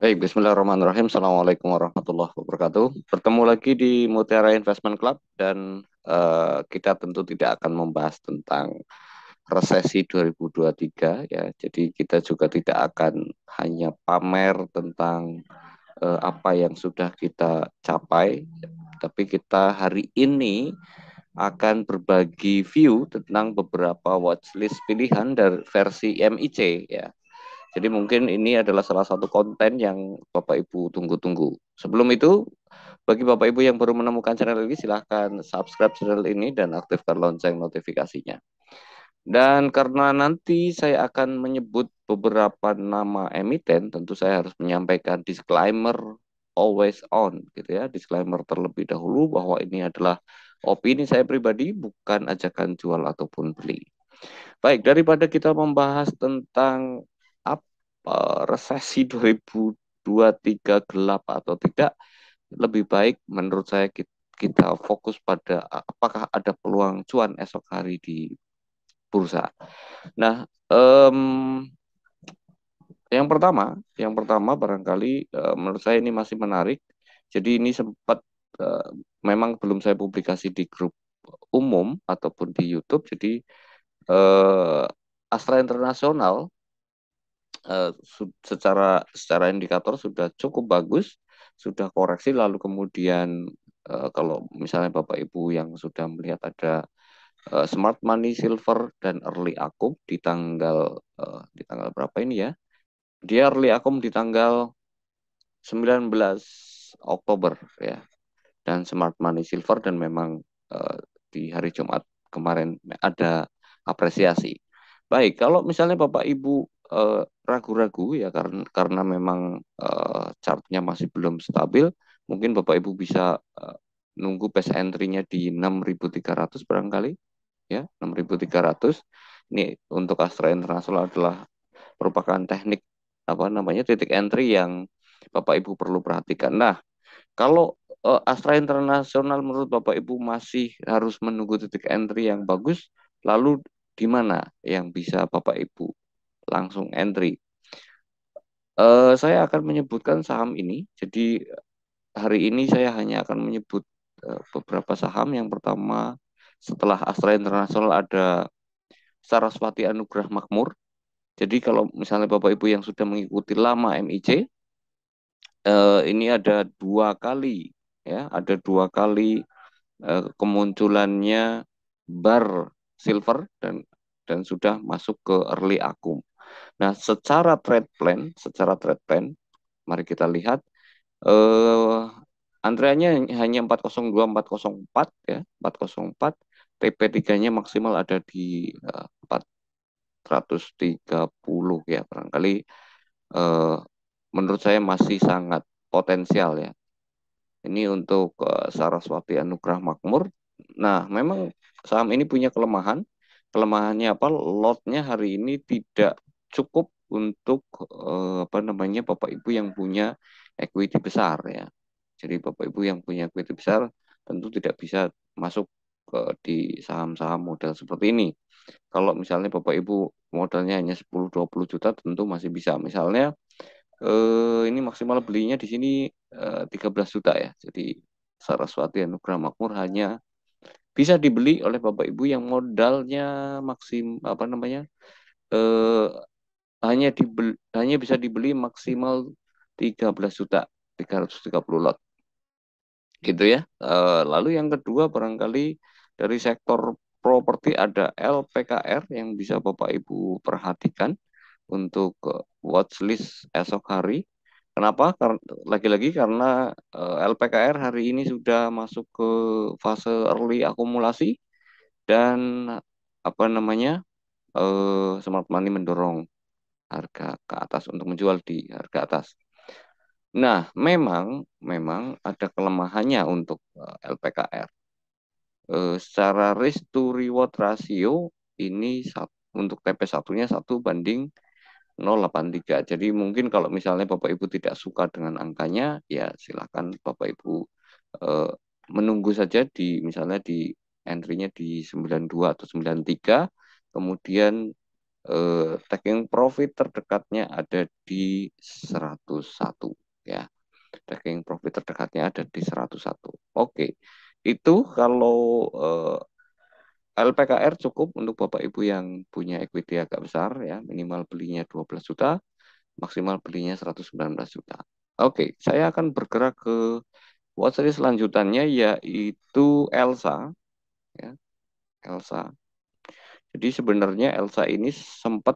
Baik, Bismillahirrahmanirrahim. Assalamualaikum warahmatullahi wabarakatuh. Bertemu lagi di Mutiara Investment Club dan kita tentu tidak akan membahas tentang resesi 2023 ya. Jadi kita juga tidak akan hanya pamer tentang apa yang sudah kita capai, tapi kita hari ini akan berbagi view tentang beberapa watchlist pilihan dari versi MIC ya. Jadi mungkin ini adalah salah satu konten yang Bapak Ibu tunggu-tunggu. Sebelum itu, bagi Bapak Ibu yang baru menemukan channel ini, silahkan subscribe channel ini dan aktifkan lonceng notifikasinya. Dan karena nanti saya akan menyebut beberapa nama emiten, tentu saya harus menyampaikan disclaimer always on, gitu ya. Disclaimer terlebih dahulu bahwa ini adalah opini saya pribadi, bukan ajakan jual ataupun beli. Baik, daripada kita membahas tentang apa resesi 2023 gelap atau tidak, lebih baik menurut saya kita fokus pada apakah ada peluang cuan esok hari di bursa. Nah, yang pertama barangkali menurut saya ini masih menarik. Jadi ini sempat memang belum saya publikasi di grup umum ataupun di YouTube. Jadi eh, Astra Internasional secara indikator sudah cukup bagus, sudah koreksi lalu kemudian kalau misalnya Bapak Ibu yang sudah melihat ada Smart Money Silver dan Early Akum di tanggal berapa ini ya? Dia Early Akum di tanggal 19 Oktober ya, dan Smart Money Silver dan memang di hari Jumat kemarin ada apresiasi. Baik, kalau misalnya Bapak Ibu ragu-ragu ya karena memang chartnya masih belum stabil, mungkin Bapak Ibu bisa nunggu base entry-nya di 6.300 barangkali ya, 6.300. Ini untuk Astra International adalah merupakan teknik apa namanya titik entry yang Bapak Ibu perlu perhatikan. Nah, kalau Astra Internasional menurut Bapak Ibu masih harus menunggu titik entry yang bagus, lalu di mana yang bisa Bapak Ibu langsung entry? Saya akan menyebutkan saham ini. Jadi hari ini saya hanya akan menyebut beberapa saham. Yang pertama, setelah Astra Internasional ada Saraswati Anugrah Makmur. Jadi kalau misalnya Bapak Ibu yang sudah mengikuti lama MIC, ini ada dua kali ya, ada dua kali kemunculannya bar silver dan sudah masuk ke early akum. Nah, secara trade plan, mari kita lihat antreannya hanya 402 404 ya, 404. TP3-nya maksimal ada di 430 ya, barangkali eh, menurut saya masih sangat potensial ya. Ini untuk Saraswati Anugrah Makmur. Nah, memang saham ini punya kelemahan. Kelemahannya apa? Lotnya hari ini tidak cukup untuk apa namanya Bapak Ibu yang punya equity besar ya. Jadi Bapak Ibu yang punya equity besar tentu tidak bisa masuk di saham-saham model seperti ini. Kalau misalnya Bapak Ibu modalnya hanya 10-20 juta tentu masih bisa. Misalnya ini maksimal belinya di sini 13 juta ya. Jadi Saraswati Anugrah Makmur hanya bisa dibeli oleh Bapak Ibu yang modalnya apa namanya? eh, hanya bisa dibeli maksimal 13 juta 330 lot gitu ya. Lalu yang kedua barangkali dari sektor properti ada LPKR yang bisa Bapak Ibu perhatikan untuk watchlist esok hari. Kenapa? Karena lagi-lagi karena LPKR hari ini sudah masuk ke fase early akumulasi dan apa namanya smart money mendorong harga ke atas untuk menjual di harga atas. Nah, memang ada kelemahannya untuk LPKR. Secara risk to reward ratio ini untuk TP1-nya 1:0,83. Jadi mungkin kalau misalnya Bapak Ibu tidak suka dengan angkanya, ya silakan Bapak Ibu eh, menunggu saja misalnya di entry-nya di 92 atau 93, kemudian taking profit terdekatnya ada di 101 ya. Taking profit terdekatnya ada di 101. Oke. Itu kalau LPKR cukup untuk Bapak Ibu yang punya equity agak besar ya, minimal belinya 12 juta, maksimal belinya 119 juta. Oke, saya akan bergerak ke watchlist selanjutnya yaitu Elsa ya, Elsa. Jadi sebenarnya Elsa ini sempat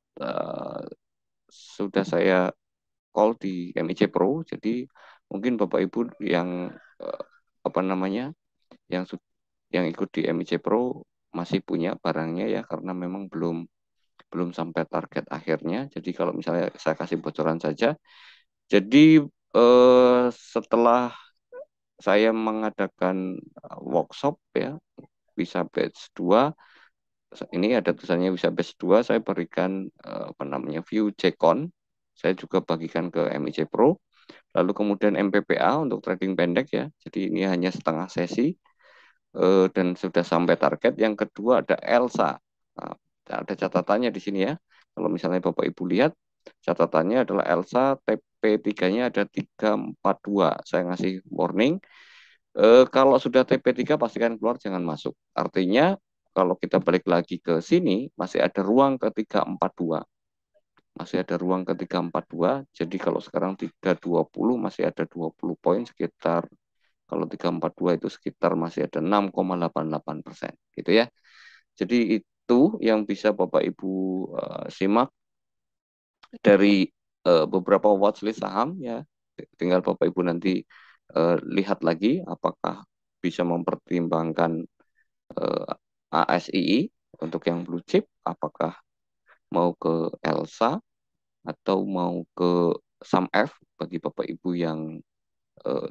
sudah saya call di MIC Pro. Jadi mungkin Bapak Ibu yang apa namanya yang yang ikut di MIC Pro masih punya barangnya ya karena memang belum belum sampai target akhirnya. Jadi kalau misalnya saya kasih bocoran saja. Jadi setelah saya mengadakan workshop ya bisa batch 2 ini ada tulisannya bisa batch 2 saya berikan apa namanya view J-Con saya juga bagikan ke MIC Pro lalu kemudian MPPA untuk trading pendek ya jadi ini hanya setengah sesi dan sudah sampai target yang kedua ada Elsa nah, ada catatannya di sini ya kalau misalnya Bapak Ibu lihat catatannya adalah Elsa TP3-nya ada 342 saya ngasih warning kalau sudah TP3 pastikan keluar jangan masuk. Artinya kalau kita balik lagi ke sini masih ada ruang ke 342. Masih ada ruang ke 342. Jadi kalau sekarang 320 masih ada 20 poin sekitar kalau 342 itu sekitar masih ada 6,88%. Gitu ya. Jadi itu yang bisa Bapak Ibu simak dari beberapa watchlist saham ya. Tinggal Bapak Ibu nanti lihat lagi apakah bisa mempertimbangkan ASII untuk yang blue chip, apakah mau ke Elsa atau mau ke SAMF bagi Bapak Ibu yang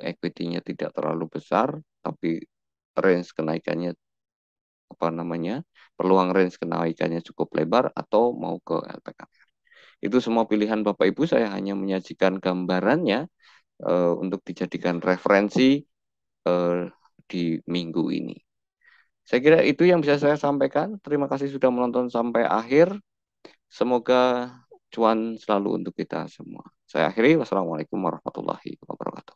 equity-nya tidak terlalu besar, tapi range kenaikannya apa namanya peluang range kenaikannya cukup lebar atau mau ke LPKR. Itu semua pilihan Bapak Ibu saya hanya menyajikan gambarannya untuk dijadikan referensi di minggu ini. Saya kira itu yang bisa saya sampaikan. Terima kasih sudah menonton sampai akhir. Semoga cuan selalu untuk kita semua. Saya akhiri. Wassalamualaikum warahmatullahi wabarakatuh.